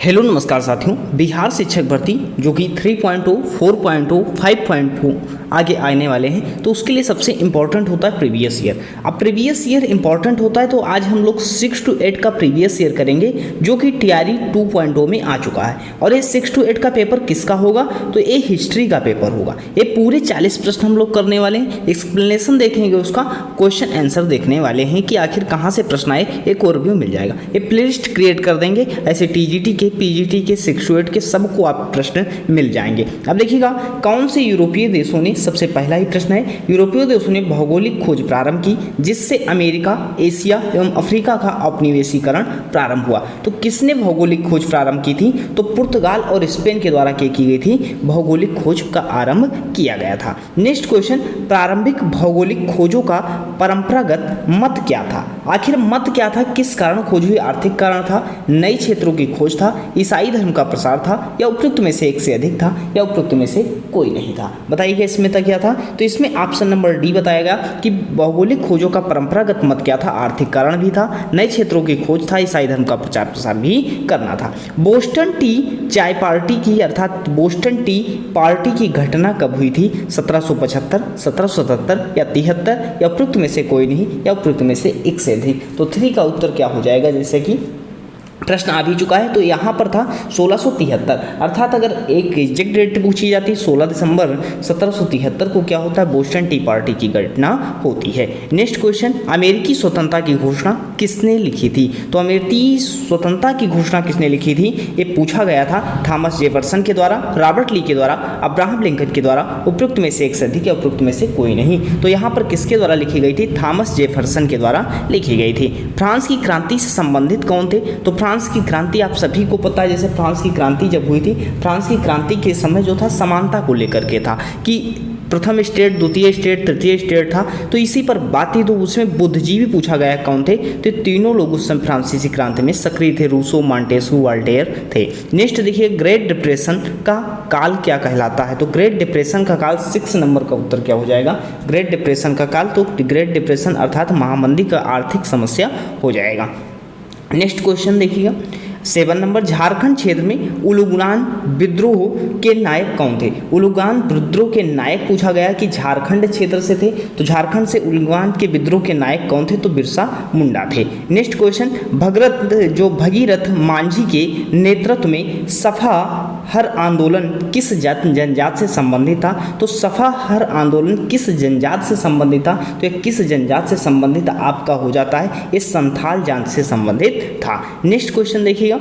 Hello नमस्कार साथियों। बिहार शिक्षक भर्ती जो कि 3.0, 4.0, 5.2 आगे आने वाले हैं, तो उसके लिए सबसे इंपॉर्टेंट होता है प्रीवियस ईयर। अब प्रीवियस ईयर इंपॉर्टेंट होता है, तो आज हम लोग 6 to 8 का प्रीवियस ईयर करेंगे जो कि TRE 2.0 में आ चुका है। और ये 6 to 8 का पेपर किसका होगा, तो ये हिस्ट्री का पेपर होगा। ये पूरे 40 प्रश्न हम लोग करने वाले हैं, एक्सप्लेनेशन देखेंगे, उसका क्वेश्चन आंसर देखने वाले हैं कि आखिर कहाँ से प्रश्न आए, एक ओवरव्यू मिल जाएगा। ये प्लेलिस्ट क्रिएट कर देंगे, ऐसे TGT के, PGT के, 6 to 8 के सबको आप प्रश्न मिल जाएंगे। अब देखिएगा, कौन से यूरोपीय देशों ने, सबसे पहला ही प्रश्न है, यूरोपीय देशों ने भौगोलिक खोज प्रारंभ की जिससे अमेरिका, एशिया एवं अफ्रीका का औपनिवेशीकरण प्रारंभ हुआ। तो किसने भौगोलिक खोज प्रारंभ की थी, तो पुर्तगाल और स्पेन के द्वारा की गई थी, भौगोलिक खोज का आरंभ किया गया था। नेक्स्ट क्वेश्चन, प्रारंभिक भौगोलिक खोजों का परंपरागत मत क्या था। आखिर मत क्या था, किस कारण खोज हुई, आर्थिक कारण था, नए क्षेत्रों की खोज था, ईसाई धर्म का प्रसार था, या उपयुक्त में से एक से अधिक था, या उपयुक्त में से कोई नहीं था। बताइएगा इसमें तक क्या था, तो इसमें ऑप्शन नंबर डी बताएगा कि भौगोलिक खोजों का परंपरागत मत क्या था, आर्थिक कारण भी था, नए क्षेत्रों की खोज था, ईसाई धर्म का प्रचार प्रसार भी करना था। बोस्टन टी चाय पार्टी की, अर्थात बोस्टन टी पार्टी की घटना कब हुई थी, 1775, 1777 या 73, या उपयुक्त में से कोई नहीं, या उपयुक्त में से एक से अधिक। तो 3 का उत्तर क्या हो जाएगा, जैसे कि प्रश्न आ भी चुका है, तो यहाँ पर था 1673, अर्थात अगर एक एग्जैक्ट डेट पूछी जाती, 16 दिसंबर 1773 को क्या होता है, बोस्टन टी पार्टी की घटना होती है। नेक्स्ट क्वेश्चन, अमेरिकी स्वतंत्रता की घोषणा किसने लिखी थी, तो अमेरिकी स्वतंत्रता की घोषणा किसने लिखी थी, ये पूछा गया था, थॉमस जेफरसन के द्वारा, रॉबर्ट ली के द्वारा, अब्राहम लिंकन के द्वारा, उपयुक्त में से एक से अधिक, या उपयुक्त में से कोई नहीं। तो यहाँ पर किसके द्वारा लिखी गई थी, थॉमस जेफरसन के द्वारा लिखी गई थी। फ्रांस की क्रांति से संबंधित कौन थे, तो फ्रांस की क्रांति आप सभी को पता है, जैसे फ्रांस की क्रांति जब हुई थी, फ्रांस की क्रांति के समय जो था समानता को लेकर के था कि प्रथम स्टेट, द्वितीय स्टेट, तृतीय स्टेट था, तो इसी पर बात थी। तो उसमें बुद्धिजीवी पूछा गया कौन थे, तो तीनों लोग उस समय फ्रांसीसी क्रांति में सक्रिय थे, रूसो, मॉन्टेस्क्यू, वोल्टेयर थे। नेक्स्ट देखिए, ग्रेट डिप्रेशन का काल क्या कहलाता है, तो ग्रेट डिप्रेशन का काल 6 नंबर का उत्तर क्या हो जाएगा, ग्रेट डिप्रेशन का काल, तो ग्रेट डिप्रेशन अर्थात महामंदी का आर्थिक समस्या हो जाएगा। नेक्स्ट क्वेश्चन देखिएगा, 7 नंबर, झारखंड क्षेत्र में उलुगुनान विद्रोह के नायक कौन थे। उलुगुनान विद्रोह के नायक पूछा गया कि झारखंड क्षेत्र से थे, तो झारखंड से उलुगुनान के विद्रोह के नायक कौन थे, तो बिरसा मुंडा थे। नेक्स्ट क्वेश्चन, भगीरथ मांझी के नेतृत्व में सफा हर आंदोलन किस जनजात से संबंधित था, तो सफा हर आंदोलन किस जनजात से संबंधित था, तो ये किस जनजात से संबंधित आपका हो जाता है, ये संथाल जात से संबंधित था। नेक्स्ट क्वेश्चन देखिएगा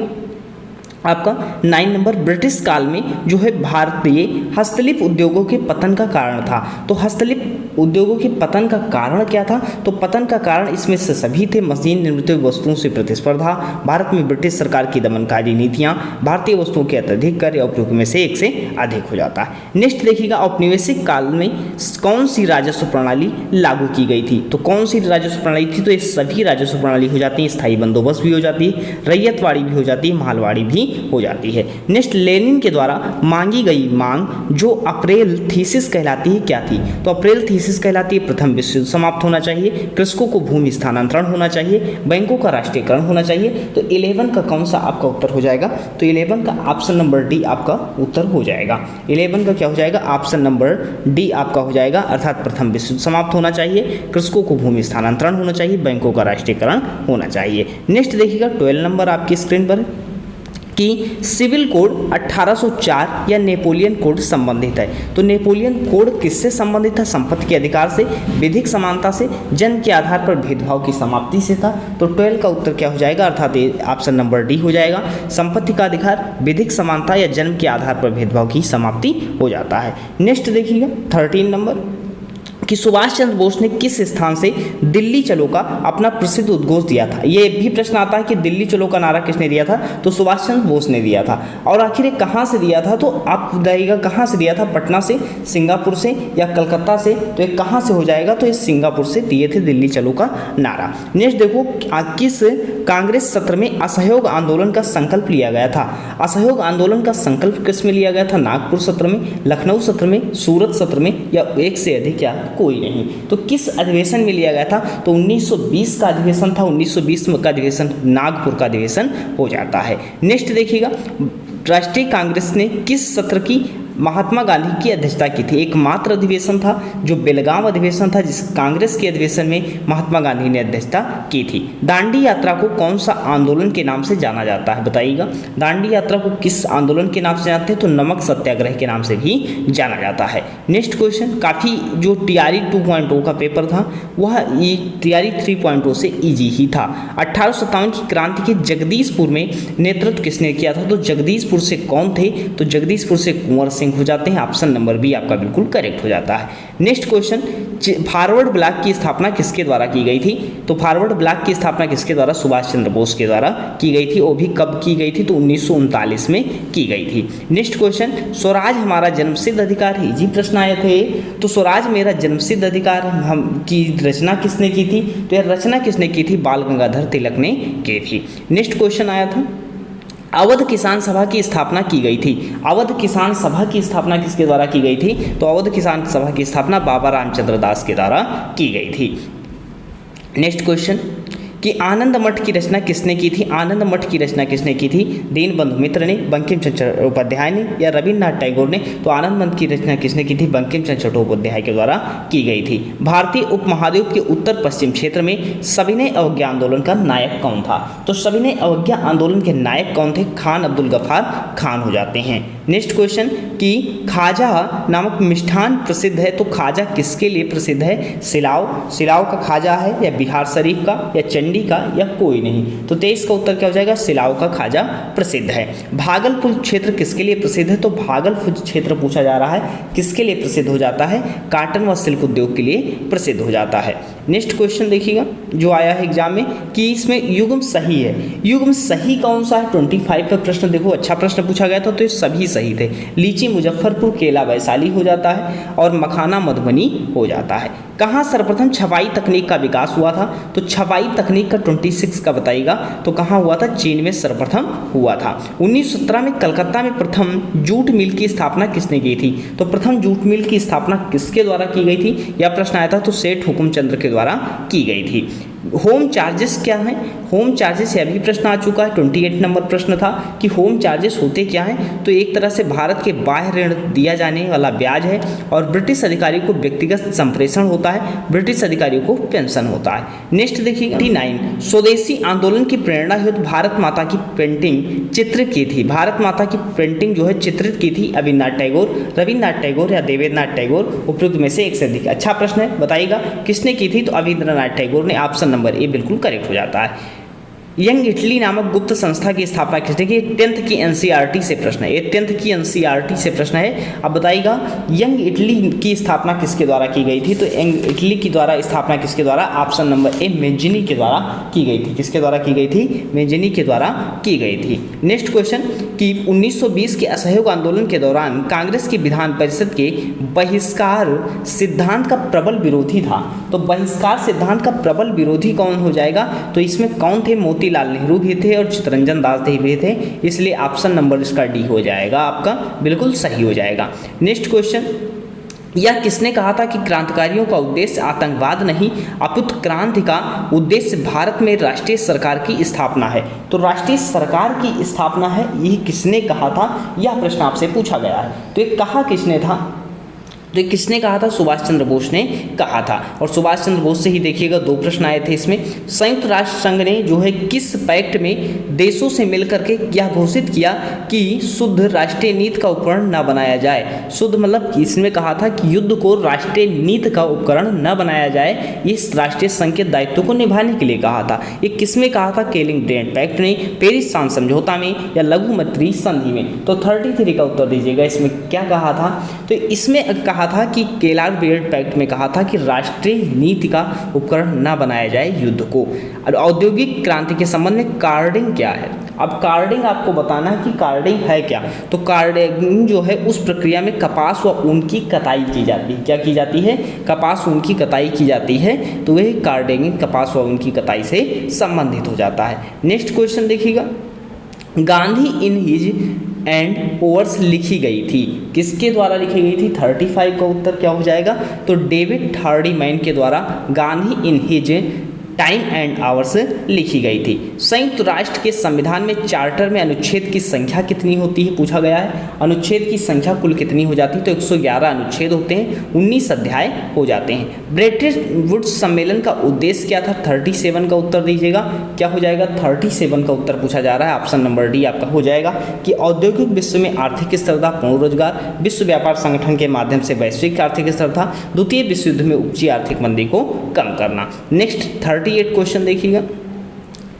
आपका 9 नंबर, ब्रिटिश काल में जो है भारतीय हस्तलिप उद्योगों के पतन का कारण था, तो हस्तलिप उद्योगों के पतन का कारण क्या था, तो पतन का कारण इसमें से सभी थे, मशीन निर्मित वस्तुओं से प्रतिस्पर्धा, भारत में ब्रिटिश सरकार की दमनकारी नीतियां, भारतीय वस्तुओं के अत्यधिक कर, या उपयोग में से एक से अधिक हो जाता है। नेक्स्ट देखिएगा, औपनिवेशिक काल में कौन सी राजस्व प्रणाली लागू की गई थी, तो कौन सी राजस्व प्रणाली थी, तो ये सभी राजस्व प्रणाली हो जाती है, स्थायी बंदोबस्त भी हो जाती है, रैयतवाड़ी भी हो जाती है, मालवाड़ी भी हो जाती है। नेक्स्ट, लेनिन के द्वारा मांगी गई मांग जो अप्रैल थीसिस कहलाती है क्या थी, तो अप्रैल थीसिस कहलाती है, प्रथम विश्व युद्ध समाप्त होना चाहिए, कृषकों को भूमि स्थानांतरण होना चाहिए, बैंकों का राष्ट्रीयकरण होना चाहिए। तो 11 का कौन सा आपका उत्तर हो जाएगा, तो 11 का ऑप्शन नंबर डी आपका उत्तर हो जाएगा। 11 का क्या हो जाएगा, ऑप्शन नंबर डी आपका हो जाएगा, अर्थात प्रथम विश्व युद्ध समाप्त होना चाहिए, कृषकों को भूमि स्थानांतरण होना चाहिए, बैंकों का राष्ट्रीयकरण होना चाहिए। नेक्स्ट देखिएगा, 12 नंबर आपकी स्क्रीन पर कि सिविल कोड 1804 या नेपोलियन कोड संबंधित है, तो नेपोलियन कोड किससे संबंधित था, संपत्ति के अधिकार से, विधिक समानता से, जन्म के आधार पर भेदभाव की समाप्ति से था। तो 12 का उत्तर क्या हो जाएगा, अर्थात ऑप्शन नंबर डी हो जाएगा, संपत्ति का अधिकार, विधिक समानता या जन्म के आधार पर भेदभाव की समाप्ति हो जाता है। नेक्स्ट देखिएगा 13 नंबर कि सुभाष चंद्र बोस ने किस स्थान से दिल्ली चलो का अपना प्रसिद्ध उद्घोष दिया था। ये भी प्रश्न आता है कि दिल्ली चलो का नारा किसने दिया था, तो सुभाष चंद्र बोस ने दिया था। और आखिर ये कहाँ से दिया था, तो आप बताइएगा कहाँ से दिया था, पटना से, सिंगापुर से, या कलकत्ता से, तो ये कहाँ से हो जाएगा, तो ये सिंगापुर से दिए थे दिल्ली चलो का नारा। नेक्स्ट देखो, किस कांग्रेस सत्र में असहयोग आंदोलन का संकल्प लिया गया था। असहयोग आंदोलन का संकल्प किस में लिया गया था, नागपुर सत्र में, लखनऊ सत्र में, सूरत सत्र में, या एक से अधिक, या कोई नहीं। तो किस अधिवेशन में लिया गया था? तो 1920 का अधिवेशन था। 1920 का अधिवेशन नागपुर का अधिवेशन हो जाता है। नेक्स्ट देखिएगा, राष्ट्रीय कांग्रेस ने किस सत्र की महात्मा गांधी की अध्यक्षता की थी? एकमात्र अधिवेशन था जो बेलगाम अधिवेशन था, जिस कांग्रेस के अधिवेशन में महात्मा गांधी ने अध्यक्षता की थी। दांडी यात्रा को कौन सा आंदोलन के नाम से जाना जाता है? बताइएगा, दांडी यात्रा को किस आंदोलन के नाम से जानते हैं? तो नमक सत्याग्रह के नाम से भी जाना जाता है। नेक्स्ट क्वेश्चन, काफ़ी जो टीआरई 2.0 का पेपर था वह टीआरई 3.0 से ईजी ही था। 1857 की क्रांति के जगदीशपुर में नेतृत्व किसने किया था? तो जगदीशपुर से कौन थे? तो जगदीशपुर से कुंवर सिंह हो जाते हैं। ऑप्शन नंबर बी आपका बिल्कुल करेक्ट हो जाता है। नेक्स्ट क्वेश्चन, फॉरवर्ड ब्लॉक की स्थापना किसके द्वारा की गई थी? तो फॉरवर्ड ब्लॉक की स्थापना किसके द्वारा? सुभाष चंद्र बोस के द्वारा की गई थी। वो भी कब की गई थी? तो 1939 में की गई थी। नेक्स्ट क्वेश्चन, स्वराज हमारा जन्मसिद्ध अधिकार है। इजी प्रश्न आए थे। तो स्वराज मेरा जन्मसिद्ध अधिकार हम की रचना किसने की थी? तो यह रचना किसने की थी? बाल गंगाधर तिलक ने की थी। नेक्स्ट क्वेश्चन आया था, अवध किसान सभा की स्थापना की गई थी। अवध किसान सभा की स्थापना किसके द्वारा की गई थी? तो अवध किसान सभा की स्थापना बाबा रामचंद्र दास के द्वारा की गई थी। नेक्स्ट क्वेश्चन, कि आनंद मठ की रचना किसने की थी? आनंद मठ की रचना किसने की थी? दीनबंधु मित्र ने, बंकिम चंद्र चट्टोपाध्याय ने या रविन्द्रनाथ टैगोर ने? तो आनंद मठ की रचना किसने की थी? बंकिम चंद्र चट्टोपाध्याय के द्वारा की गई थी। भारतीय उपमहाद्वीप के उत्तर पश्चिम क्षेत्र में सविनय अवज्ञा आंदोलन का नायक कौन था? तो सविनय अवज्ञा आंदोलन के नायक कौन थे? खान अब्दुल गफ्फार खान हो जाते हैं। नेक्स्ट क्वेश्चन, कि खाजा नामक मिष्ठान प्रसिद्ध है, तो खाजा किसके लिए प्रसिद्ध है? सिलाव, सिलाव का खाजा है या बिहार शरीफ का या चंडी का या कोई नहीं? तो 23 का उत्तर क्या हो जाएगा? सिलाव का खाजा प्रसिद्ध है। भागलपुर क्षेत्र किसके लिए प्रसिद्ध है? तो भागलपुर क्षेत्र पूछा जा रहा है किसके लिए प्रसिद्ध हो जाता है? काटन व सिल्क उद्योग के लिए प्रसिद्ध हो जाता है। नेक्स्ट क्वेश्चन देखिएगा जो आया है एग्जाम में, कि इसमें युग्म सही है। युग्म सही कौन सा है? 25 का प्रश्न देखो, अच्छा प्रश्न पूछा गया था तो ये सभी सही थे। लीची मुजफ्फरपुर, केला वैशाली हो जाता है और मखाना मधुबनी हो जाता है। कहाँ सर्वप्रथम छपाई तकनीक का विकास हुआ था? तो छपाई तकनीक का 26 का बताइएगा, तो कहाँ हुआ था? चीन में सर्वप्रथम हुआ था। 1917 में कलकत्ता में प्रथम जूट मिल की स्थापना किसने की थी? तो प्रथम जूट मिल की स्थापना किसके द्वारा की गई थी? यह प्रश्न आया था, तो सेठ हुकुमचंद्र के द्वारा की गई थी। होम चार्जेस क्या हैं? होम चार्जेस यह भी प्रश्न आ चुका है, 28 नंबर प्रश्न था कि होम चार्जेस होते क्या हैं? तो एक तरह से भारत के बाह्य ऋण दिया जाने वाला ब्याज है और ब्रिटिश अधिकारियों को व्यक्तिगत संप्रेषण होता है, ब्रिटिश अधिकारियों को पेंशन होता है। नेक्स्ट देखिए 29, स्वदेशी आंदोलन की प्रेरणा हेतु भारत माता की पेंटिंग चित्रित की थी। भारत माता की पेंटिंग जो है चित्रित की थी रविन्द्रनाथ टैगोर या देवेंद्रनाथ टैगोर, उपयुक्त में से एक से अधिक। अच्छा प्रश्न है, बताइएगा किसने की थी? तो रविन्द्रनाथ टैगोर ने। ऑप्शन नंबर ए बिल्कुल करेक्ट हो जाता है। यंग इटली नामक गुप्त संस्था की स्थापना किसने की? 10th की एनसीईआरटी से प्रश्न है, ये 10th की एनसीईआरटी से प्रश्न है। अब बताइएगा यंग इटली की स्थापना किसके द्वारा की गई थी? तो यंग इटली की द्वारा स्थापना किसके द्वारा? ऑप्शन नंबर ए मेंजिनी के द्वारा की गई थी। किसके द्वारा की गई थी? मेंजिनी के द्वारा की गई थी। नेक्स्ट क्वेश्चन, कि 1920 के असहयोग आंदोलन के दौरान कांग्रेस की विधान परिषद के बहिष्कार सिद्धांत का प्रबल विरोधी था। तो बहिष्कार सिद्धांत का प्रबल विरोधी कौन हो जाएगा? तो इसमें कौन थे? मोतीलाल नेहरू भी थे और चित्तरंजन दास भी थे, इसलिए ऑप्शन नंबर इसका डी हो जाएगा, आपका बिल्कुल सही हो जाएगा। नेक्स्ट क्वेश्चन, यह किसने कहा था कि क्रांतिकारियों का उद्देश्य आतंकवाद नहीं अपितु क्रांति का उद्देश्य भारत में राष्ट्रीय सरकार की स्थापना है? तो राष्ट्रीय सरकार की स्थापना है, यह किसने कहा था? यह प्रश्न आपसे पूछा गया है। तो ये कहा किसने था? तो किसने कहा था? सुभाष चंद्र बोस ने कहा था। और सुभाष चंद्र बोस से ही देखिएगा 2 प्रश्न आए थे इसमें। संयुक्त राष्ट्र संघ ने जो है किस पैक्ट में देशों से मिलकर के यह घोषित किया कि शुद्ध राष्ट्रीय नीति का उपकरण न बनाया जाए? शुद्ध मतलब इसमें कहा था कि युद्ध को राष्ट्रीय नीति का उपकरण न बनाया जाए, इस राष्ट्रीय संघ के दायित्व को निभाने के लिए कहा था। ये किसमें कहा था? केलिंगटन पैक्ट ने, पेरिस शांति समझौता में या लघु मैत्री संधि में? तो 33 का उत्तर दीजिएगा। इसमें क्या कहा था? तो इसमें कहा था कि केलार-बेयर्ड पैक्ट में कहा था कि राष्ट्रीय नीति का उपकरण न बनाया जाए युद्ध को। और औद्योगिक क्रांति के संबंध में कार्डिंग क्या है? अब कार्डिंग आपको बताना है कि कार्डिंग है क्या। तो कार्डिंग जो है उस प्रक्रिया में कपास व ऊन की कटाई की जाती है। क्या की जाती है? कपास ऊन की कटाई की जाती है, तो वह कार्डिंग कपास व ऊन की कटाई से संबंधित हो जाता है। नेक्स्ट क्वेश्चन देखिएगा, Gandhi in his and overs लिखी गई थी। किसके द्वारा लिखी गई थी? 35 का उत्तर क्या हो जाएगा? तो डेविड हार्डीमैन के द्वारा Gandhi in his time and hours लिखी गई थी। संयुक्त राष्ट्र के संविधान में चार्टर में अनुच्छेद की संख्या कितनी होती है पूछा गया है। अनुच्छेद की संख्या कुल कितनी हो जाती है? तो 111 अनुच्छेद होते हैं, 19 अध्याय हो जाते हैं। ब्रेटन वुड्स सम्मेलन का उद्देश्य क्या था? 37 का उत्तर दीजिएगा। क्या हो जाएगा? 37 का उत्तर पूछा जा रहा है। ऑप्शन नंबर डी आपका हो जाएगा कि औद्योगिक विश्व में आर्थिक स्थिरता, पूर्ण रोजगार, विश्व व्यापार संगठन के माध्यम से वैश्विक आर्थिक स्थिरता, द्वितीय विश्व युद्ध में उपजी आर्थिक मंदी को कम करना। नेक्स्ट 38 क्वेश्चन देखिएगा।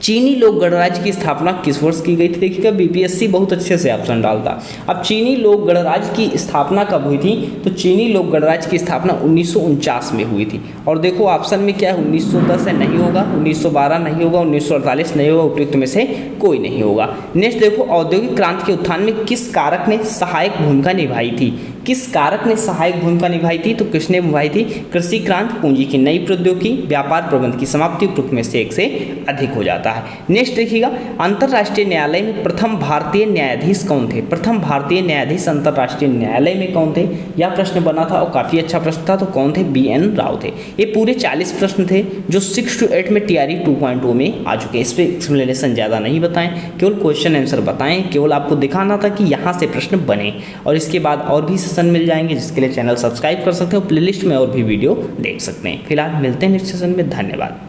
चीनी लोक गणराज्य की स्थापना किस वर्ष की गई थी? देखिएगा बीपीएससी बहुत अच्छे से ऑप्शन डालता। अब चीनी लोक गणराज्य की स्थापना कब हुई थी? तो चीनी लोक गणराज्य की स्थापना 1949 में हुई थी। और देखो ऑप्शन में क्या है? 1910 नहीं होगा, 1912 नहीं होगा, 1948 नहीं होगा, उपयुक्त में से कोई नहीं होगा। नेक्स्ट देखो, औद्योगिक क्रांति के उत्थान में किस कारक ने सहायक भूमिका निभाई थी? किस कारक ने सहायक भूमिका निभाई थी? तो किसने निभाई थी? कृषि क्रांति, पूंजी की नई प्रौद्योगिकी, व्यापार प्रबंध की समाप्ति, उपयुक्त में से एक से अधिक हो जाता है। नेक्स्ट देखिएगा, अंतर्राष्ट्रीय न्यायालय में प्रथम भारतीय न्यायाधीश कौन थे? प्रथम भारतीय न्यायाधीश अंतर्राष्ट्रीय न्यायालय में कौन थे? यह प्रश्न बना था और काफी अच्छा प्रश्न था। तो कौन थे? BN राव थे। ये पूरे 40 प्रश्न थे जो 6 to 8 में TRE 2.0 में आ चुके हैं। इस पर एक्सप्लेनेशन ज़्यादा नहीं बताएं, केवल क्वेश्चन आंसर बताएं। केवल आपको दिखाना था कि यहाँ से प्रश्न बने। और इसके बाद और भी सेशन मिल जाएंगे, जिसके लिए चैनल सब्सक्राइब कर सकते हो। प्लेलिस्ट में और भी वीडियो देख सकते हैं। फिलहाल मिलते हैं नेक्स्ट सेशन में। धन्यवाद।